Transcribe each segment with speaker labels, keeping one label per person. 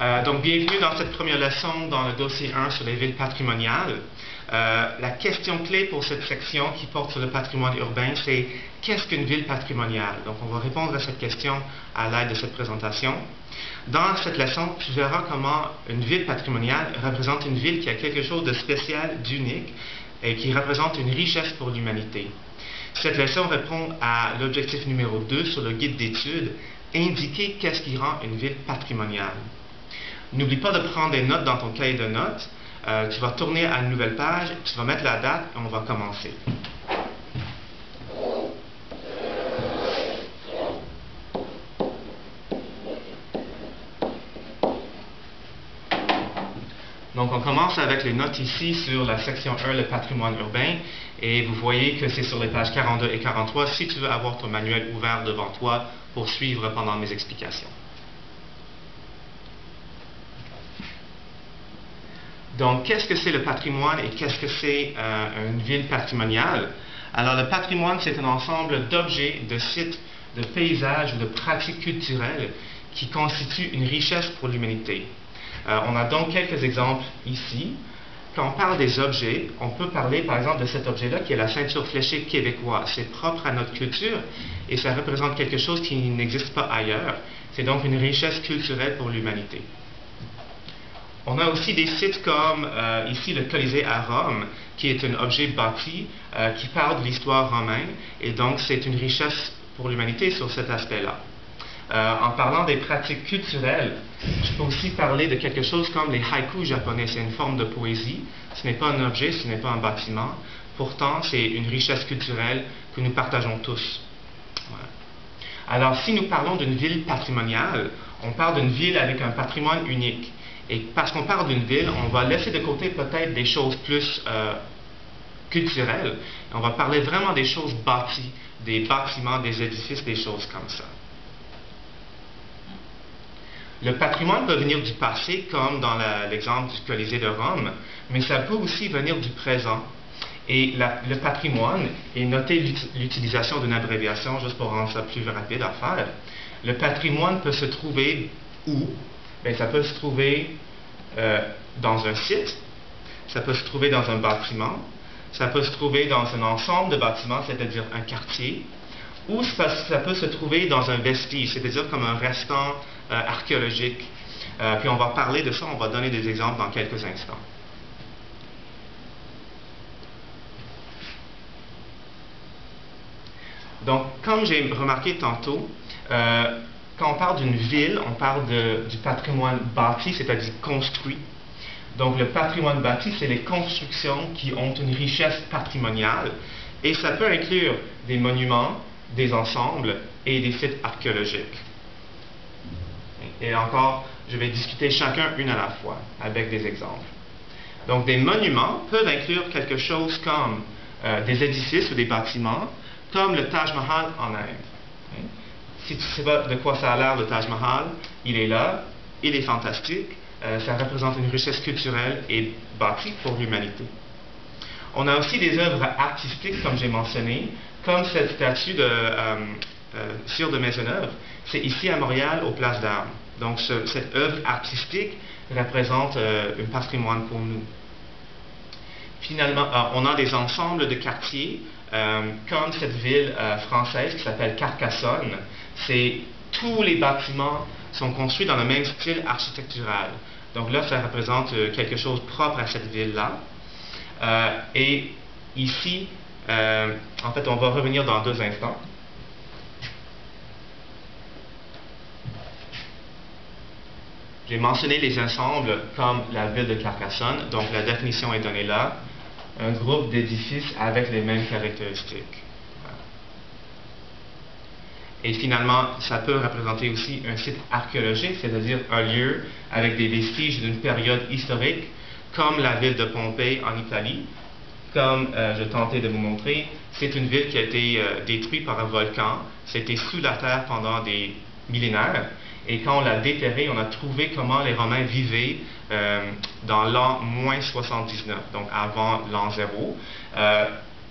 Speaker 1: Donc, bienvenue dans cette première leçon dans le dossier 1 sur les villes patrimoniales. La question clé pour cette section qui porte sur le patrimoine urbain, c'est qu'est-ce qu'une ville patrimoniale? Donc, on va répondre à cette question à l'aide de cette présentation. Dans cette leçon, tu verras comment une ville patrimoniale représente une ville qui a quelque chose de spécial, d'unique, et qui représente une richesse pour l'humanité. Cette leçon répond à l'objectif numéro 2 sur le guide d'études, indiquer qu'est-ce qui rend une ville patrimoniale. N'oublie pas de prendre des notes dans ton cahier de notes. Tu vas tourner à une nouvelle page, tu vas mettre la date et on va commencer. Donc, on commence avec les notes ici sur la section 1, le patrimoine urbain, et vous voyez que c'est sur les pages 42 et 43 si tu veux avoir ton manuel ouvert devant toi pour suivre pendant mes explications. Donc, qu'est-ce que c'est le patrimoine et qu'est-ce que c'est une ville patrimoniale? Alors, le patrimoine, c'est un ensemble d'objets, de sites, de paysages ou de pratiques culturelles qui constituent une richesse pour l'humanité. On a donc quelques exemples ici. Quand on parle des objets, on peut parler par exemple de cet objet-là qui est la ceinture fléchée québécoise. C'est propre à notre culture et ça représente quelque chose qui n'existe pas ailleurs. C'est donc une richesse culturelle pour l'humanité. On a aussi des sites comme ici le Colisée à Rome, qui est un objet bâti qui parle de l'histoire romaine et donc c'est une richesse pour l'humanité sur cet aspect-là. En parlant des pratiques culturelles, je peux aussi parler de quelque chose comme les haïkus japonais. C'est une forme de poésie. Ce n'est pas un objet, ce n'est pas un bâtiment. Pourtant, c'est une richesse culturelle que nous partageons tous. Voilà. Alors, si nous parlons d'une ville patrimoniale, on parle d'une ville avec un patrimoine unique. Et parce qu'on parle d'une ville, on va laisser de côté peut-être des choses plus culturelles. On va parler vraiment des choses bâties, des bâtiments, des édifices, des choses comme ça. Le patrimoine peut venir du passé, comme dans l'exemple du Colisée de Rome, mais ça peut aussi venir du présent. Et le patrimoine, et notez l'utilisation d'une abréviation juste pour rendre ça plus rapide à faire, le patrimoine peut se trouver où? Bien, ça peut se trouver dans un site, ça peut se trouver dans un bâtiment, ça peut se trouver dans un ensemble de bâtiments, c'est-à-dire un quartier, ou ça peut se trouver dans un vestige, c'est-à-dire comme un restant archéologique. Puis on va parler de ça, on va donner des exemples dans quelques instants. Donc, comme j'ai remarqué tantôt, quand on parle d'une ville, on parle du patrimoine bâti, c'est-à-dire construit. Donc, le patrimoine bâti, c'est les constructions qui ont une richesse patrimoniale, et ça peut inclure des monuments, des ensembles et des sites archéologiques. Et encore, je vais discuter chacun une à la fois, avec des exemples. Donc, des monuments peuvent inclure quelque chose comme des édifices ou des bâtiments, comme le Taj Mahal en Inde. Si tu ne sais pas de quoi ça a l'air, le Taj Mahal, il est là, il est fantastique, ça représente une richesse culturelle et bâtie pour l'humanité. On a aussi des œuvres artistiques, comme j'ai mentionné, comme cette statue de Sire de Maisonneuve. C'est ici à Montréal, aux Places d'Armes. Donc, cette œuvre artistique représente un patrimoine pour nous. Finalement, on a des ensembles de quartiers, comme cette ville française qui s'appelle Carcassonne. Tous les bâtiments sont construits dans le même style architectural. Donc là, ça représente quelque chose propre à cette ville-là. Et ici, en fait, on va revenir dans 2 instants. J'ai mentionné les ensembles comme la ville de Carcassonne, donc la définition est donnée là. Un groupe d'édifices avec les mêmes caractéristiques. Voilà. Et finalement, ça peut représenter aussi un site archéologique, c'est-à-dire un lieu avec des vestiges d'une période historique, comme la ville de Pompéi en Italie. Comme je tentais de vous montrer, c'est une ville qui a été détruite par un volcan. C'était sous la terre pendant des millénaires. Et quand on l'a déterré, on a trouvé comment les Romains vivaient dans l'an -79, donc avant l'an 0.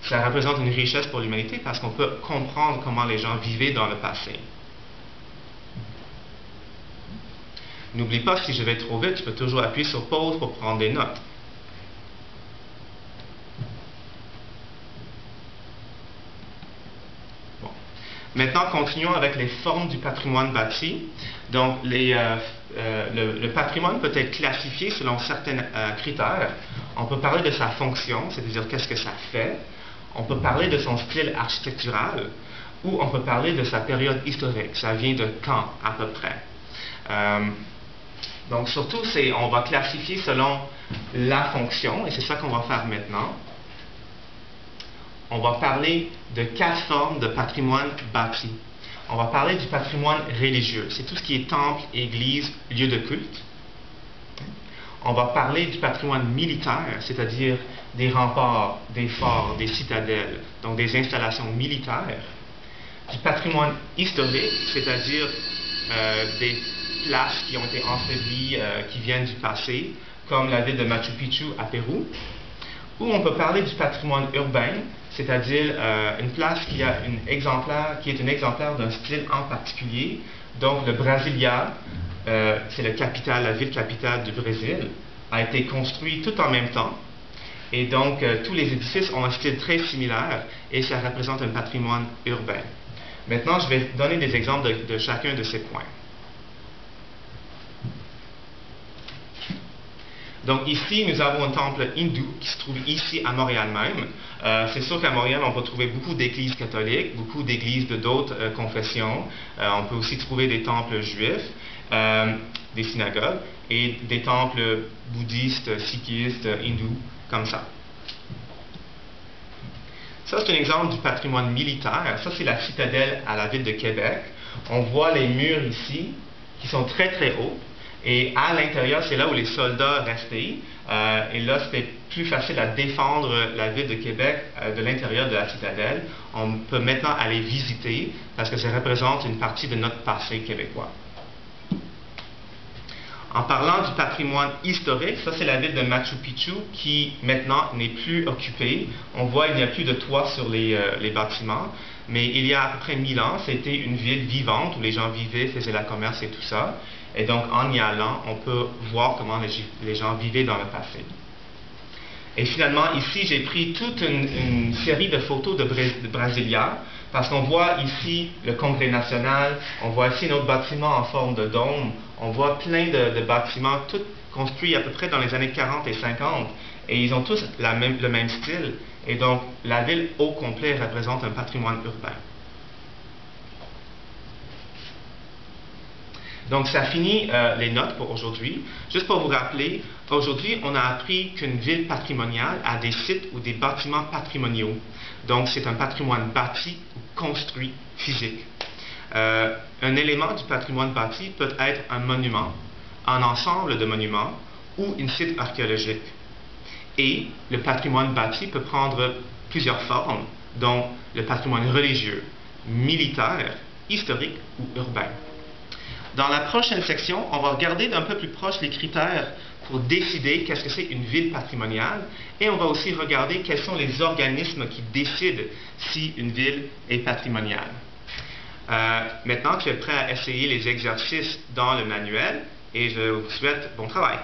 Speaker 1: Ça représente une richesse pour l'humanité parce qu'on peut comprendre comment les gens vivaient dans le passé. N'oublie pas, si je vais trop vite, tu peux toujours appuyer sur pause pour prendre des notes. Bon. Maintenant, continuons avec les formes du patrimoine bâti. Donc, le patrimoine peut être classifié selon certains critères. On peut parler de sa fonction, c'est-à-dire qu'est-ce que ça fait. On peut parler de son style architectural, ou on peut parler de sa période historique. Ça vient de quand, à peu près. Donc, surtout, on va classifier selon la fonction, et c'est ça qu'on va faire maintenant. On va parler de 4 formes de patrimoine bâti. On va parler du patrimoine religieux. C'est tout ce qui est temple, église, lieu de culte. On va parler du patrimoine militaire, c'est-à-dire des remparts, des forts, des citadelles, donc des installations militaires. Du patrimoine historique, c'est-à-dire des places qui ont été ensevelies, qui viennent du passé, comme la ville de Machu Picchu à Pérou. Ou on peut parler du patrimoine urbain, c'est-à-dire une place qui est un exemplaire d'un style en particulier. Donc le Brasilia, c'est la ville capitale du Brésil, a été construit tout en même temps. Et donc tous les édifices ont un style très similaire et ça représente un patrimoine urbain. Maintenant, je vais donner des exemples de chacun de ces points. Donc ici, nous avons un temple hindou qui se trouve ici à Montréal même. C'est sûr qu'à Montréal, on peut trouver beaucoup d'églises catholiques, beaucoup d'églises de d'autres confessions. On peut aussi trouver des temples juifs, des synagogues, et des temples bouddhistes, sikhistes, hindous, comme ça. Ça, c'est un exemple du patrimoine militaire. Ça, c'est la citadelle à la ville de Québec. On voit les murs ici, qui sont très, très hauts. Et à l'intérieur, c'est là où les soldats restaient. Et là, c'était plus facile à défendre la ville de Québec de l'intérieur de la citadelle. On peut maintenant aller visiter parce que ça représente une partie de notre passé québécois. En parlant du patrimoine historique, ça c'est la ville de Machu Picchu qui maintenant n'est plus occupée. On voit qu'il n'y a plus de toit sur les bâtiments, mais il y a à peu près 1000 ans, c'était une ville vivante où les gens vivaient, faisaient la commerce et tout ça. Et donc en y allant, on peut voir comment les gens vivaient dans le passé. Et finalement, ici, j'ai pris toute une série de photos de Brasilia, parce qu'on voit ici le Congrès national, on voit ici notre bâtiment en forme de dôme, on voit plein de bâtiments, tous construits à peu près dans les années 40 et 50, et ils ont tous le même style, et donc la ville au complet représente un patrimoine urbain. Donc, ça finit les notes pour aujourd'hui. Juste pour vous rappeler, aujourd'hui, on a appris qu'une ville patrimoniale a des sites ou des bâtiments patrimoniaux. Donc, c'est un patrimoine bâti ou construit physique. Un élément du patrimoine bâti peut être un monument, un ensemble de monuments ou un site archéologique. Et le patrimoine bâti peut prendre plusieurs formes, dont le patrimoine religieux, militaire, historique ou urbain. Dans la prochaine section, on va regarder d'un peu plus proche les critères pour décider qu'est-ce que c'est une ville patrimoniale et on va aussi regarder quels sont les organismes qui décident si une ville est patrimoniale. Maintenant, tu es prêt à essayer les exercices dans le manuel et je vous souhaite bon travail.